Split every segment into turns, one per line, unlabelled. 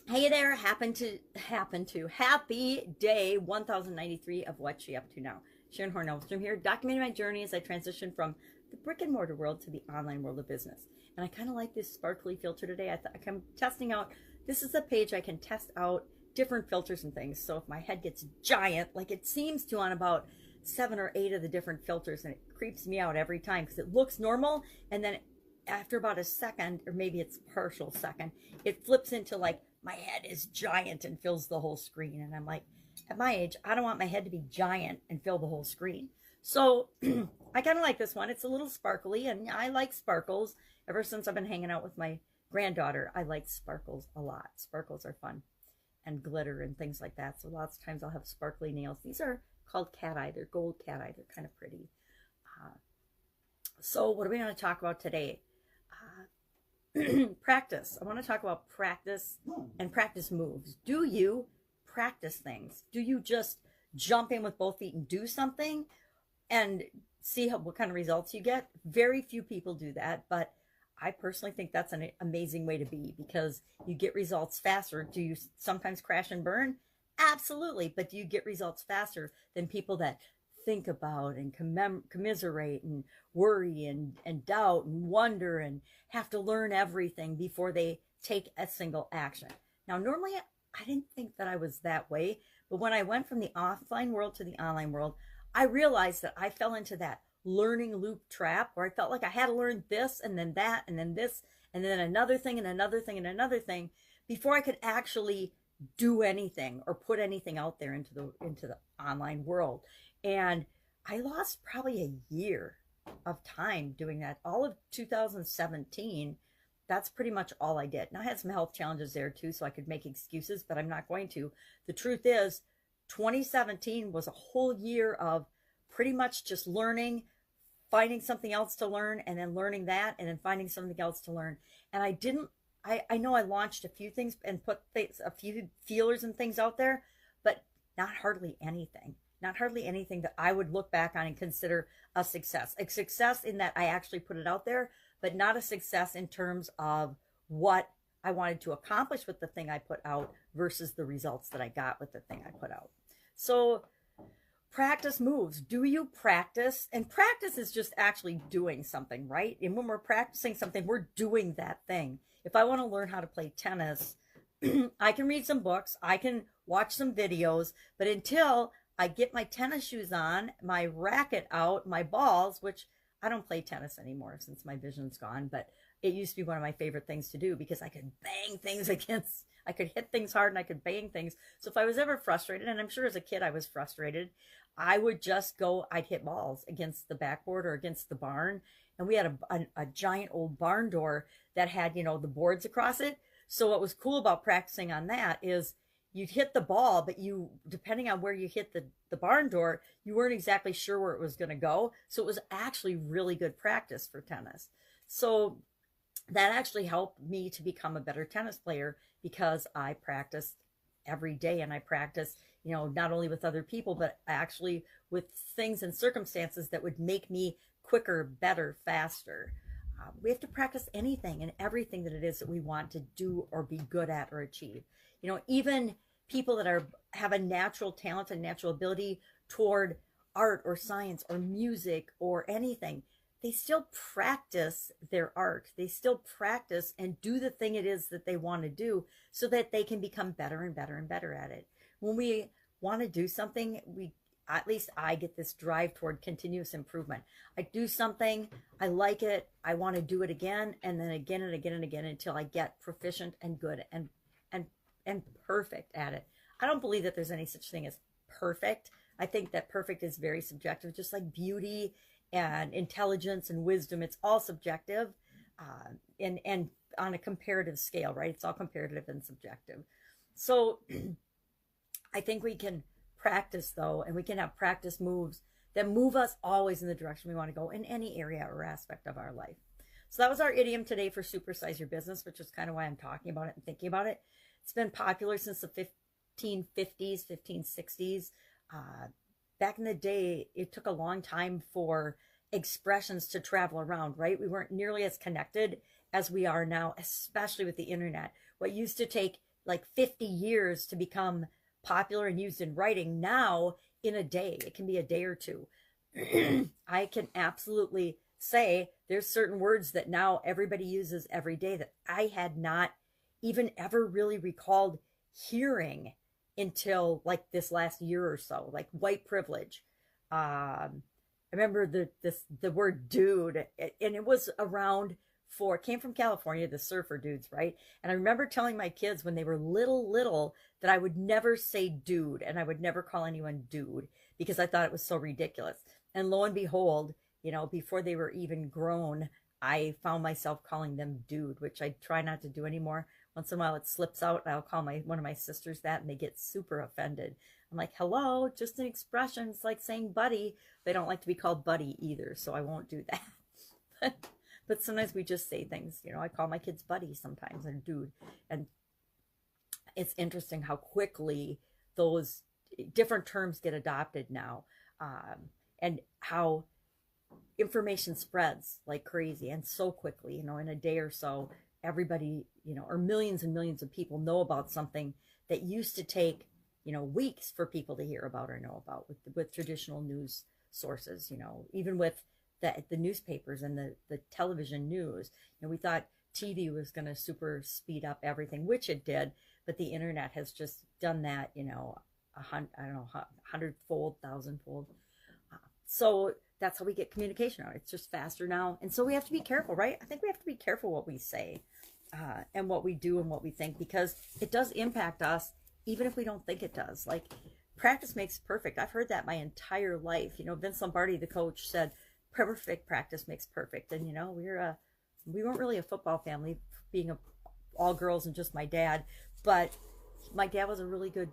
Hey there, happy day 1093 of What's She Up To Now. Sharon Horne-Ellstrom here, documenting my journey as I transition from the brick and mortar world to the online world of business. And I kind of like this sparkly filter today. I'm testing out, this is a page I can test out different filters and things. So if my head gets giant, like it seems to on about 7 or 8 of the different filters, and it creeps me out every time because it looks normal, and then after about a second, or maybe it's partial second, it flips into like my head is giant and fills the whole screen. And I'm like, at my age, I don't want my head to be giant and fill the whole screen. So I kind of like this one. It's a little sparkly, and I like sparkles. Ever since I've been hanging out with my granddaughter, I like sparkles a lot. Sparkles are fun, and glitter and things like that. So lots of times I'll have sparkly nails. These are called cat eye. They're gold cat eye. They're kind of pretty. So what are we going to talk about today? Practice. I want to talk about practice and practice moves. Do you practice things? Do you just jump in with both feet and do something and see what kind of results you get? Very few people do that, but I personally think that's an amazing way to be, because you get results faster. Do you sometimes crash and burn? Absolutely. But do you get results faster than people that think about and commiserate and worry and doubt and wonder and have to learn everything before they take a single action? Now, normally I didn't think that I was that way, but when I went from the offline world to the online world, I realized that I fell into that learning loop trap where I felt like I had to learn this and then that and then this and then another thing and another thing and another thing before I could actually do anything or put anything out there into the online world. And I lost probably a year of time doing that. All of 2017, that's pretty much all I did. Now, I had some health challenges there too, so I could make excuses, but I'm not going to. The truth is, 2017 was a whole year of pretty much just learning, finding something else to learn, and then learning that, and then finding something else to learn. And I know I launched a few things and put a few feelers and things out there, but not hardly anything. Not hardly anything that I would look back on and consider a success. A success in that I actually put it out there, but not a success in terms of what I wanted to accomplish with the thing I put out versus the results that I got with the thing I put out. So practice moves. Do you practice? And practice is just actually doing something, right? And when we're practicing something, we're doing that thing. If I want to learn how to play tennis, I can read some books, I can watch some videos, but until I get my tennis shoes on, my racket out, my balls, which I don't play tennis anymore since my vision's gone, but it used to be one of my favorite things to do because I could bang things I could hit things hard and I could bang things. So if I was ever frustrated, and I'm sure as a kid I was frustrated, I would just go, I'd hit balls against the backboard or against the barn. And we had a giant old barn door that had, the boards across it. So what was cool about practicing on that is you'd hit the ball, but depending on where you hit the barn door, you weren't exactly sure where it was going to go. So it was actually really good practice for tennis. So that actually helped me to become a better tennis player because I practiced every day, and I practiced, not only with other people, but actually with things and circumstances that would make me quicker, better, faster. We have to practice anything and everything that it is that we want to do or be good at or achieve. Even people that have a natural talent and natural ability toward art or science or music or anything, they still practice their art. They still practice and do the thing it is that they want to do so that they can become better and better and better at it. When we want to do something, at least I get this drive toward continuous improvement. I do something, I like it, I want to do it again, and then again and again and again until I get proficient and good and perfect at it. I don't believe that there's any such thing as perfect. I think that perfect is very subjective, just like beauty and intelligence and wisdom. It's all subjective and on a comparative scale, right? It's all comparative and subjective. So I think we can practice, though, and we can have practice moves that move us always in the direction we want to go in any area or aspect of our life. So that was our idiom today for supersize your business, which is kind of why I'm talking about it and thinking about it. It's been popular since the 1550s, 1560s. Back in the day, it took a long time for expressions to travel around, right? We weren't nearly as connected as we are now, especially with the internet. What used to take like 50 years to become popular and used in writing. Now, in a day, it can be a day or two. I can absolutely say there's certain words that now everybody uses every day that I had not even ever really recalled hearing until like this last year or so, like white privilege. I remember the word dude, and it was around came from California, the surfer dudes, right? And I remember telling my kids when they were little that I would never say dude, and I would never call anyone dude because I thought it was so ridiculous. And lo and behold, you know, before they were even grown, I found myself calling them dude, which I try not to do anymore. Once in a while it slips out, and I'll call one of my sisters that, and they get super offended. I'm like, hello, just an expression. It's like saying buddy. They don't like to be called buddy either, so I won't do that. But sometimes we just say things, you know, I call my kids buddy sometimes, or dude. And it's interesting how quickly those different terms get adopted now, and how information spreads like crazy and so quickly, you know, in a day or so, everybody, you know, or millions and millions of people know about something that used to take, you know, weeks for people to hear about or know about with traditional news sources, you know, even with the newspapers and the television news. You know, we thought TV was going to super speed up everything, which it did, but the internet has just done that, you know, I don't know, 100-fold, 1,000-fold. So that's how we get communication out. It's just faster now. And so we have to be careful, right? I think we have to be careful what we say, and what we do and what we think, because it does impact us, even if we don't think it does. Like, practice makes perfect. I've heard that my entire life. You know, Vince Lombardi, the coach, said, perfect practice makes perfect. And, you know, we weren't really a football family, being all girls and just my dad. But my dad was a really good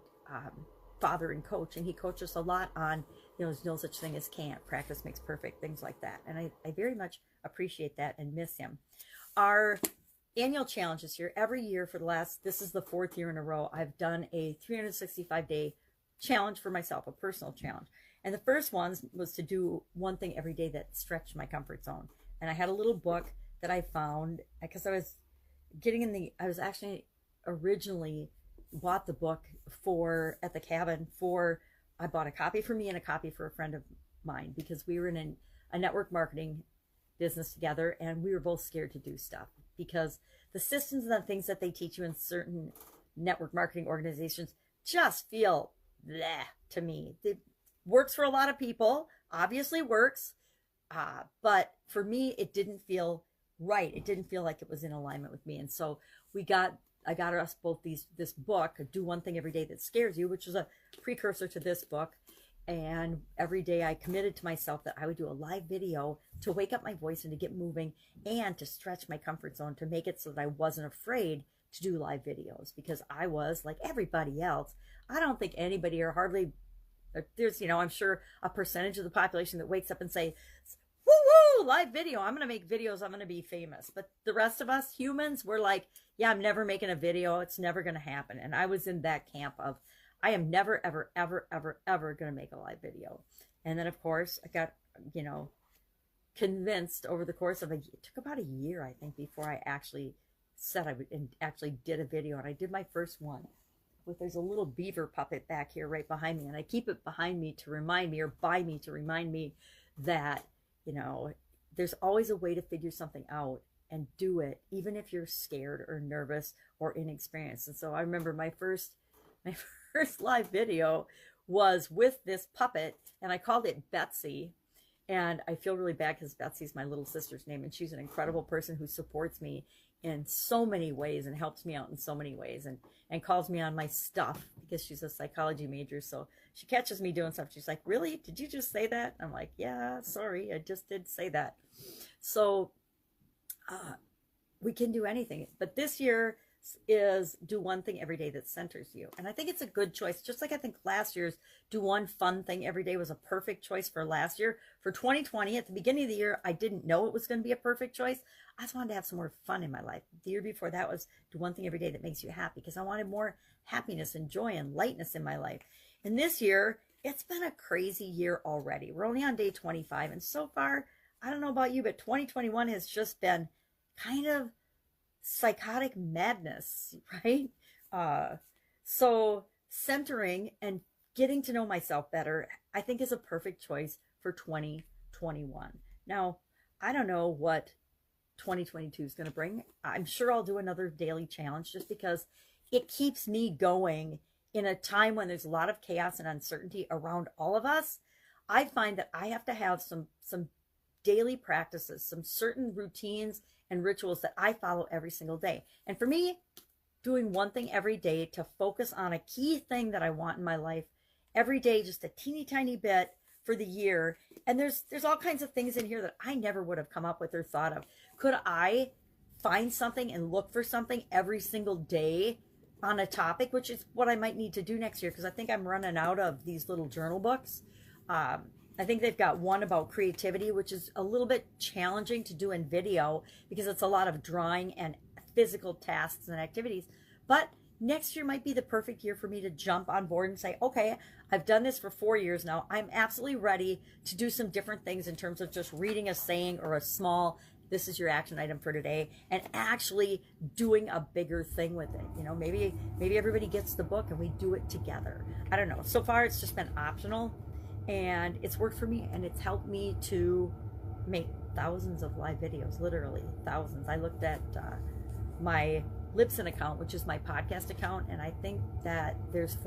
father and coach, and he coached us a lot on, you know, there's no such thing as can't. Practice makes perfect, things like that. And I very much appreciate that and miss him. Our annual challenge this year, every year for this is the 4th year in a row, I've done a 365-day challenge for myself, a personal challenge. And the first one was to do one thing every day that stretched my comfort zone. And I had a little book that I found, because I was actually originally bought the book at the cabin I bought a copy for me and a copy for a friend of mine, because we were in a network marketing business together, and we were both scared to do stuff because the systems and the things that they teach you in certain network marketing organizations just feel bleh to me. It works for a lot of people, obviously works, but for me, it didn't feel right. It didn't feel like it was in alignment with me. And so I got us both this book, Do One Thing Every Day That Scares You, which was a precursor to this book. And every day I committed to myself that I would do a live video to wake up my voice and to get moving and to stretch my comfort zone, to make it so that I wasn't afraid to do live videos, because I was like everybody else. I don't think anybody, or hardly, there's, you know, I'm sure a percentage of the population that wakes up and say, woo, live video, I'm going to make videos, I'm going to be famous. But the rest of us humans, we're like, yeah, I'm never making a video. It's never going to happen. And I was in that camp of, I am never, ever, ever, ever, ever going to make a live video. And then, of course, I got, you know, convinced over the course of it took about a year, I think, before I actually said I would, and actually did a video. And I did my first one there's a little beaver puppet back here right behind me. And I keep it behind me to remind me, or by me to remind me, that, you know, there's always a way to figure something out and do it, even if you're scared or nervous or inexperienced. And so I remember my first live video was with this puppet, and I called it Betsy. And I feel really bad because Betsy's my little sister's name, and she's an incredible person who supports me in so many ways and helps me out in so many ways, and calls me on my stuff because she's a psychology major. So she catches me doing stuff. She's like, really? Did you just say that? I'm like, yeah, sorry, I just did say that. So we can do anything. But this year is do one thing every day that centers you. And I think it's a good choice. Just like I think last year's do one fun thing every day was a perfect choice for last year. For 2020, at the beginning of the year, I didn't know it was going to be a perfect choice. I just wanted to have some more fun in my life. The year before that was do one thing every day that makes you happy, because I wanted more happiness and joy and lightness in my life. And this year, it's been a crazy year already. We're only on day 25. And so far, I don't know about you, but 2021 has just been kind of psychotic madness, right? So centering and getting to know myself better, I think, is a perfect choice for 2021. Now, I don't know what 2022 is going to bring. I'm sure I'll do another daily challenge just because it keeps me going in a time when there's a lot of chaos and uncertainty around all of us. I find that I have to have some daily practices, some certain routines and rituals that I follow every single day. And for me, doing one thing every day to focus on a key thing that I want in my life every day, just a teeny tiny bit for the year. And there's all kinds of things in here that I never would have come up with or thought of. Could I find something and look for something every single day on a topic, which is what I might need to do next year, because I think I'm running out of these little journal books. I think they've got one about creativity, which is a little bit challenging to do in video because it's a lot of drawing and physical tasks and activities. But next year might be the perfect year for me to jump on board and say, okay, I've done this for 4 years now. I'm absolutely ready to do some different things in terms of just reading a saying or a small, this is your action item for today, and actually doing a bigger thing with it. You know, maybe everybody gets the book and we do it together. I don't know. So far, it's just been optional, and it's worked for me, and it's helped me to make thousands of live videos, literally thousands. I looked at my Libsyn account, which is my podcast account, and I think that there's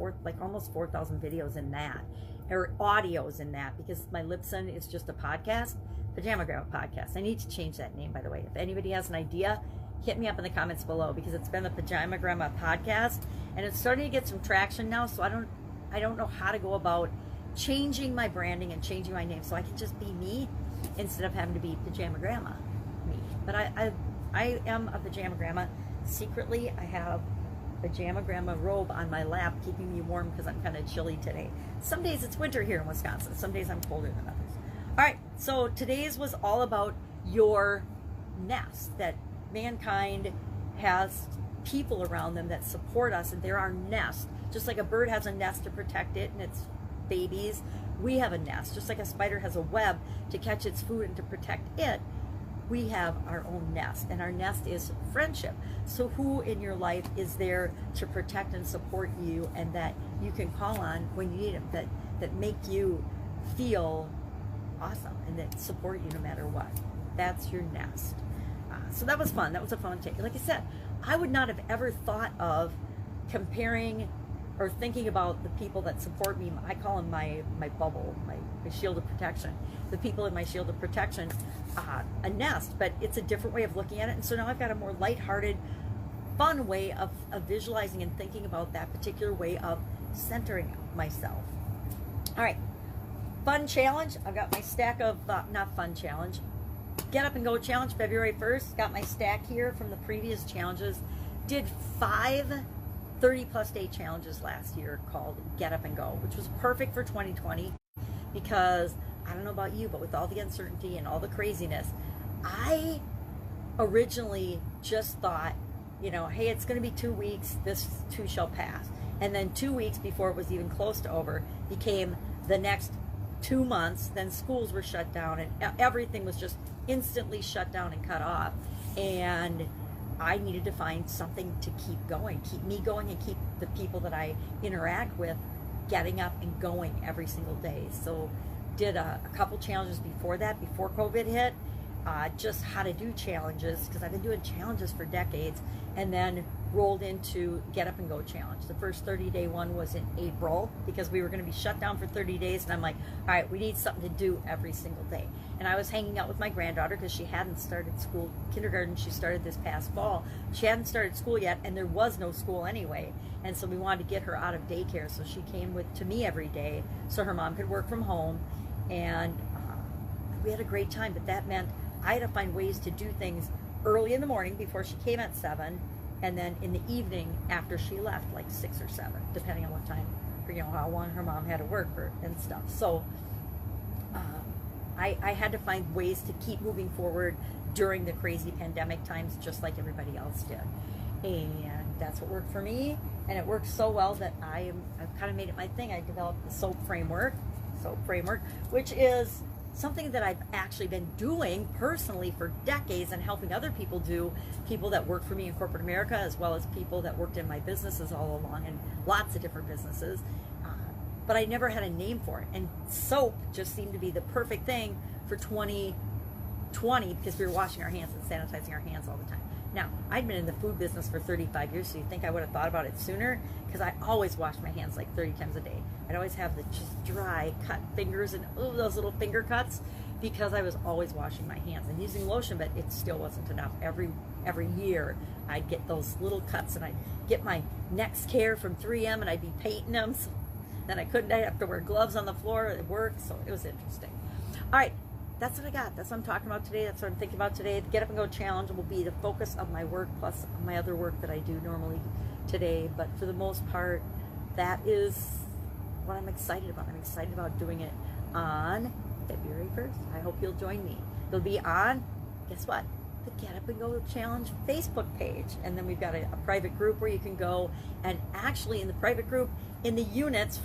almost 4,000 videos in that, or audios in that, because my Libsyn is just a podcast, Pajama Grandma Podcast. I need to change that name, by the way. If anybody has an idea, hit me up in the comments below, because it's been the Pajama Grandma Podcast, and it's starting to get some traction now, so I don't know how to go about changing my branding and changing my name so I can just be me instead of having to be Pajama Grandma me. But I am a Pajama Grandma. Secretly, I have a Pajama Grandma robe on my lap, keeping me warm because I'm kind of chilly today. Some days it's winter here in Wisconsin. Some days I'm colder than others. All right, so today's was all about your nest, that mankind has people around them that support us, and they're our nest. Just like a bird has a nest to protect it and its babies, we have a nest. Just like a spider has a web to catch its food and to protect it, we have our own nest, and our nest is friendship. So who in your life is there to protect and support you, and that you can call on when you need them, that make you feel awesome and that support you no matter what? That's your nest. So that was fun. That was a fun take. Like I said, I would not have ever thought of comparing or thinking about the people that support me. I call them my bubble, my shield of protection. The people in my shield of protection, a nest, but it's a different way of looking at it. And so now I've got a more lighthearted, fun way of visualizing and thinking about that particular way of centering myself. All right, fun challenge. I've got my stack of, not fun challenge, Get Up and Go challenge, February 1st. Got my stack here from the previous challenges. Did 5 30-plus day challenges last year called Get Up and Go, which was perfect for 2020 because I don't know about you, but with all the uncertainty and all the craziness, I originally just thought, you know, hey, it's going to be 2 weeks, this too shall pass. And then 2 weeks before it was even close to over became the next 2 months. Then schools were shut down and everything was just instantly shut down and cut off. And I needed to find something to keep going, keep me going, and keep the people that I interact with getting up and going every single day. So did a couple challenges before that, before COVID hit, just how to do challenges, because I've been doing challenges for decades, and then rolled into Get Up and Go challenge. The first 30-day one was in April because we were going to be shut down for 30 days, and I'm like, all right, we need something to do every single day. And I was hanging out with my granddaughter because she hadn't started school, kindergarten. She started this past fall. She hadn't started school yet, and there was no school anyway. And so we wanted to get her out of daycare, so she came to me every day so her mom could work from home. And we had a great time, but that meant I had to find ways to do things early in the morning before she came at 7, and then in the evening after she left, like 6 or 7, depending on what time, you know, how long her mom had to work and stuff. So I had to find ways to keep moving forward during the crazy pandemic times, just like everybody else did. And that's what worked for me, and it worked so well that I've kind of made it my thing. I developed the SOAP framework, which is something that I've actually been doing personally for decades and helping other people do, people that work for me in corporate America, as well as people that worked in my businesses all along, and lots of different businesses. But I never had a name for it. And soap just seemed to be the perfect thing for 2020 because we were washing our hands and sanitizing our hands all the time. Now, I'd been in the food business for 35 years, so you think I would have thought about it sooner? Because I always wash my hands like 30 times a day. I'd always have the just dry, cut fingers and those little finger cuts because I was always washing my hands and using lotion, but it still wasn't enough. Every year, I'd get those little cuts, and I'd get my Next Care from 3M, and I'd be painting them. So then I'd have to wear gloves on the floor at work, so it was interesting. All right. That's what I got. That's what I'm talking about today. That's what I'm thinking about today. The Get Up and Go Challenge will be the focus of my work plus my other work that I do normally today. But for the most part, that is what I'm excited about. I'm excited about doing it on February 1st. I hope you'll join me. It'll be on, guess what? The Get Up and Go Challenge Facebook page. And then we've got a private group where you can go, and actually in the private group, in the units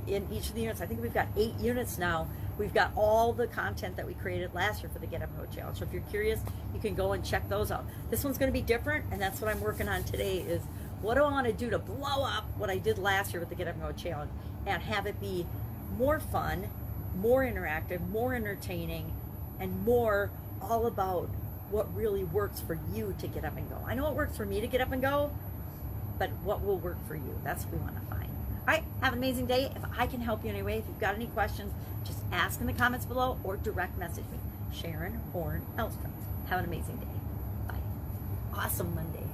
in each of the units, I think we've got 8 units now. We've got all the content that we created last year for the Get Up and Go Challenge. So if you're curious, you can go and check those out. This one's going to be different, and that's what I'm working on today is what do I want to do to blow up what I did last year with the Get Up and Go Challenge and have it be more fun, more interactive, more entertaining, and more all about what really works for you to get up and go. I know it works for me to get up and go, but what will work for you? That's what we want to find. All right, have an amazing day. If I can help you in any way, if you've got any questions, just ask in the comments below or direct message me. Sharon Horne-Ellstrom. Have an amazing day. Bye. Awesome Monday.